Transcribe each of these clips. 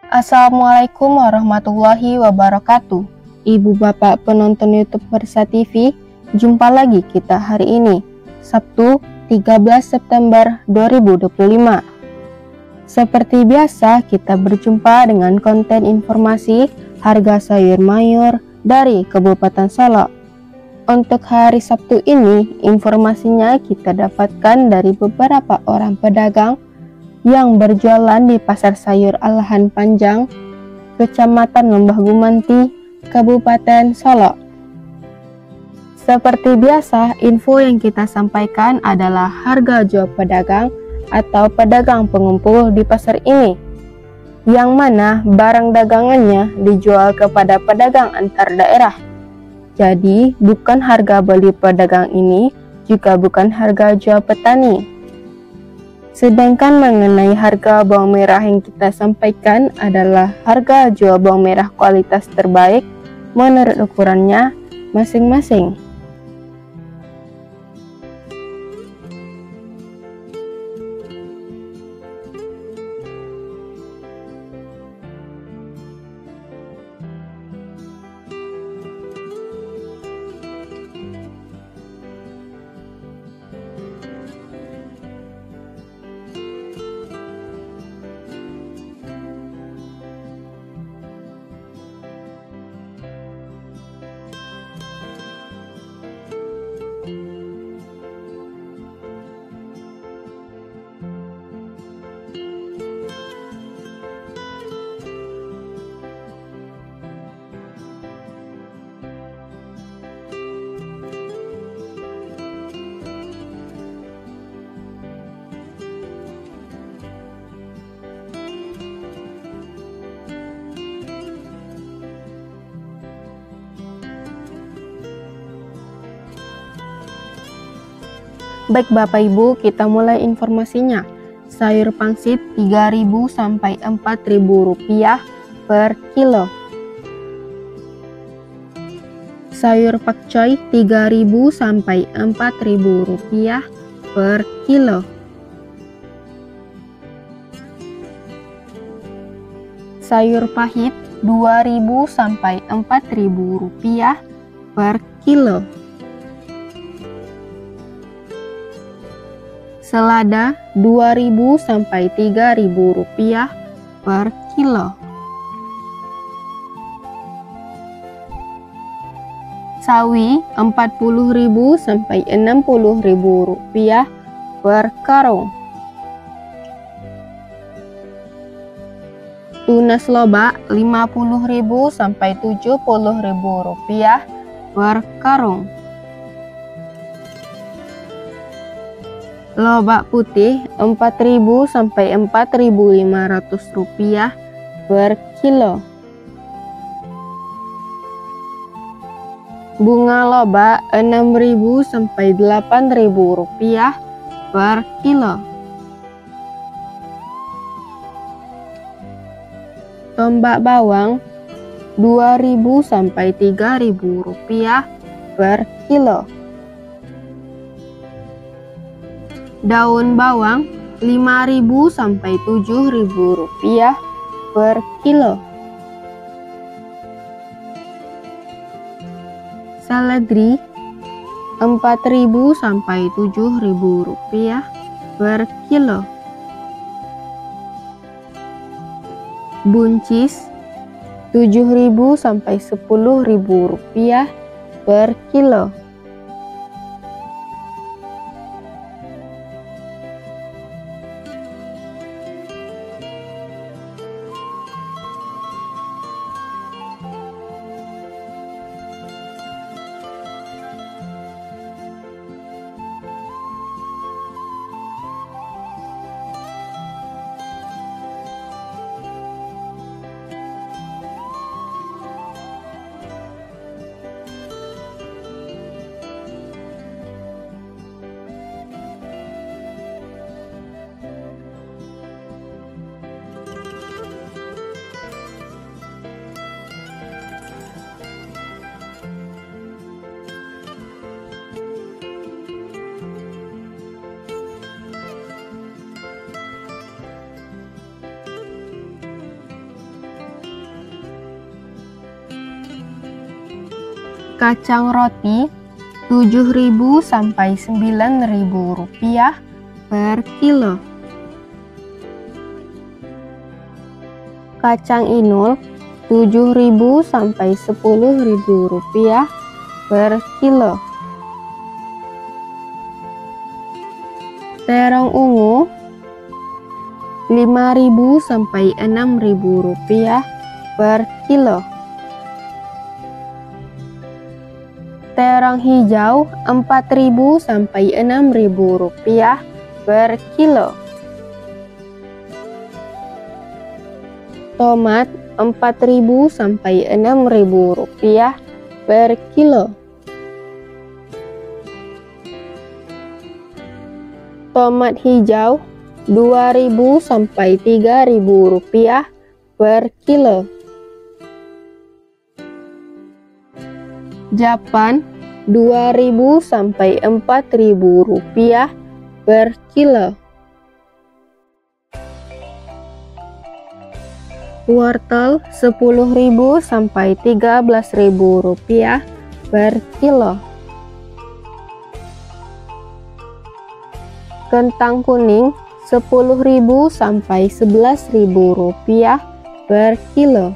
Assalamualaikum warahmatullahi wabarakatuh. Ibu bapak penonton YouTube Versa TV, jumpa lagi kita hari ini, Sabtu 13 September 2025. Seperti biasa, kita berjumpa dengan konten informasi harga sayur mayur dari Kabupaten Solok. Untuk hari Sabtu ini, informasinya kita dapatkan dari beberapa orang pedagang yang berjualan di Pasar Sayur Alahan Panjang, Kecamatan Lembah Gumanti, Kabupaten Solok. Seperti biasa, info yang kita sampaikan adalah harga jual pedagang atau pedagang pengumpul di pasar ini, yang mana barang dagangannya dijual kepada pedagang antar daerah. Jadi, bukan harga beli pedagang ini, juga bukan harga jual petani. Sedangkan mengenai harga bawang merah yang kita sampaikan adalah harga jual bawang merah kualitas terbaik menurut ukurannya masing-masing. Baik Bapak Ibu, kita mulai informasinya. Sayur pangsit 3.000 sampai 4.000 rupiah per kilo. Sayur pakcoy 3.000 sampai 4.000 rupiah per kilo. Sayur pahit 2.000 sampai 4.000 rupiah per kilo. Selada 2.000 sampai 3.000 rupiah per kilo. Sawi 40.000 sampai 60.000 rupiah per karung. Tunas loba 50.000 sampai 70.000 rupiah per karung. Lobak putih 4.000 sampai 4.500 rupiah per kilo. Bunga loba 6.000 sampai 8.000 rupiah per kilo. Tombak bawang 2.000 sampai 3.000 rupiah per kilo. Daun bawang 5.000 sampai 7.000 rupiah per kilo. Seledri 4.000 sampai 7.000 rupiah per kilo. Buncis 7.000 sampai 10.000 rupiah per kilo. Kacang roti 7.000 sampai 9.000 rupiah per kilo. Kacang inul 7.000 sampai 10.000 rupiah per kilo. Terong ungu 5.000 sampai 6.000 rupiah per kilo. Terong hijau 4.000 sampai 6.000 rupiah per kilo. Tomat 4.000 sampai 6.000 rupiah per kilo. Tomat hijau 2.000 sampai 3.000 rupiah per kilo. Japan 2.000 sampai 4.000 rupiah per kilo. Wortel 10.000 sampai 13.000 rupiah per kilo. Kentang kuning 10.000 sampai 11.000 rupiah per kilo.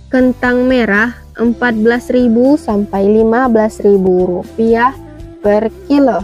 Kentang merah 14.000 sampai 15.000 rupiah per kilo.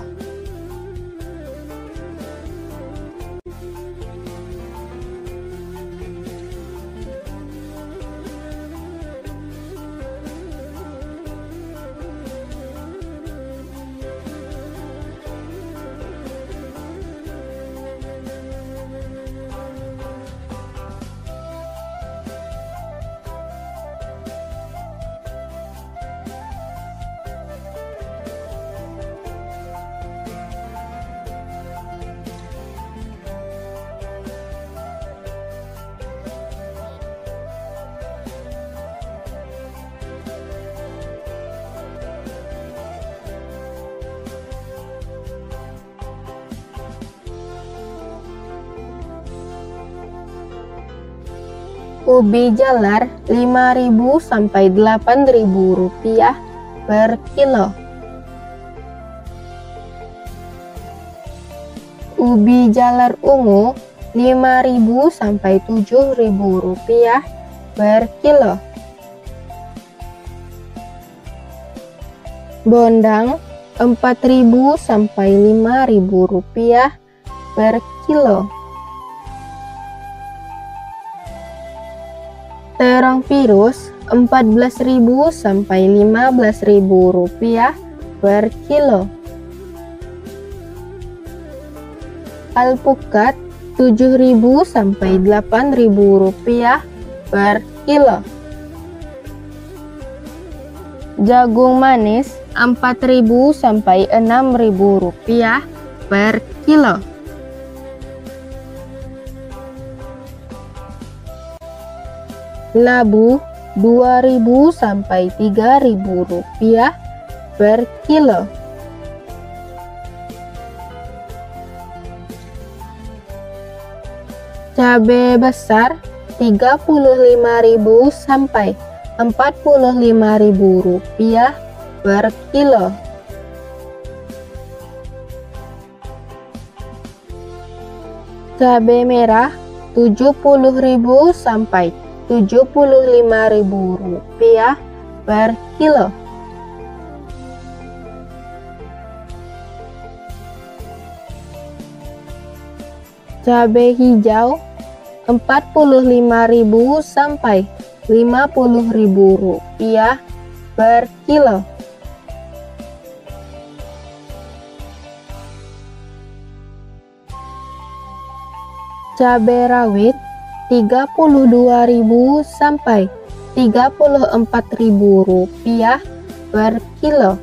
Ubi jalar 5.000 sampai 8.000 rupiah per kilo. Ubi jalar ungu 5.000 sampai 7.000 rupiah per kilo. Bondang 4.000 sampai 5.000 rupiah per kilo. Terong virus 14.000 sampai 15.000 rupiah per kilo. Alpukat 7.000 sampai 8.000 rupiah per kilo. Jagung manis 4.000 sampai 6.000 rupiah per kilo. Labu 2.000 sampai 3.000 rupiah per kilo. Cabai besar 35.000 sampai 45.000 rupiah per kilo. Cabai merah 70.000 sampai 75.000 rupiah per kilo. Cabai hijau 45.000 sampai 50.000 rupiah per kilo. Cabai rawit 32.000 sampai 34.000 rupiah per kilo.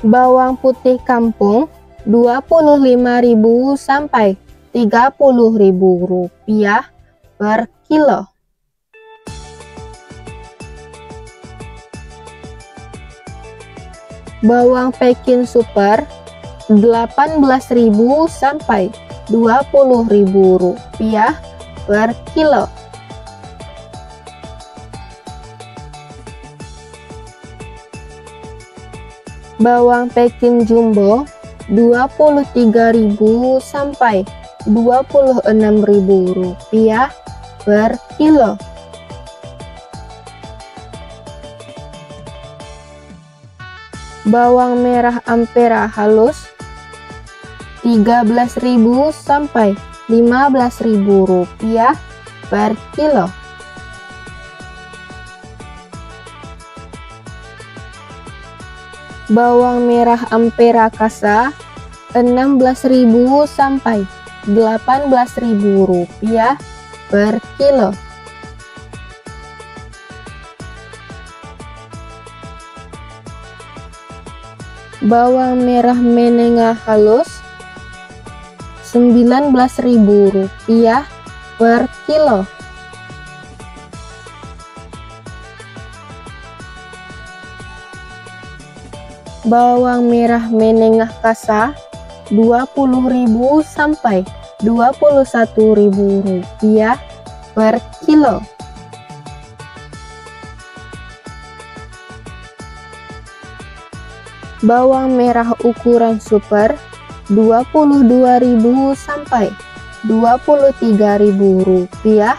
Bawang putih kampung Rp25.000 sampai Rp30.000 per kilo. Bawang Peking super Rp18.000 sampai Rp20.000 per kilo. Bawang Peking jumbo Rp23.000 sampai Rp26.000 per kilo. Bawang merah Ampera halus Rp13.000 sampai Rp15.000 per kilo. Bawang merah Ampera Kasa Rp16.000 sampai Rp18.000 per kilo. Bawang merah menengah halus Rp19.000 per kilo. Bawang merah menengah kasa Rp20.000 sampai Rp21.000 per kilo. Bawang merah ukuran super Rp22.000 sampai Rp23.000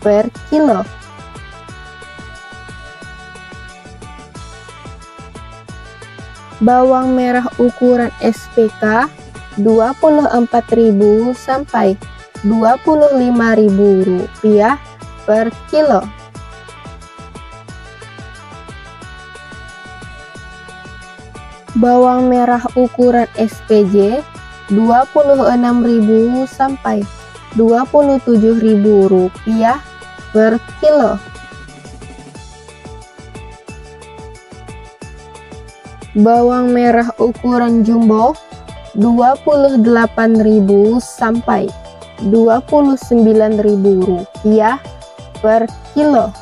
per kilo. Bawang merah ukuran SPK Rp24.000 sampai Rp25.000 per kilo. Bawang merah ukuran SPJ Rp26.000 sampai Rp27.000 per kilo. Bawang merah ukuran jumbo Rp28.000 sampai Rp29.000 per kilo.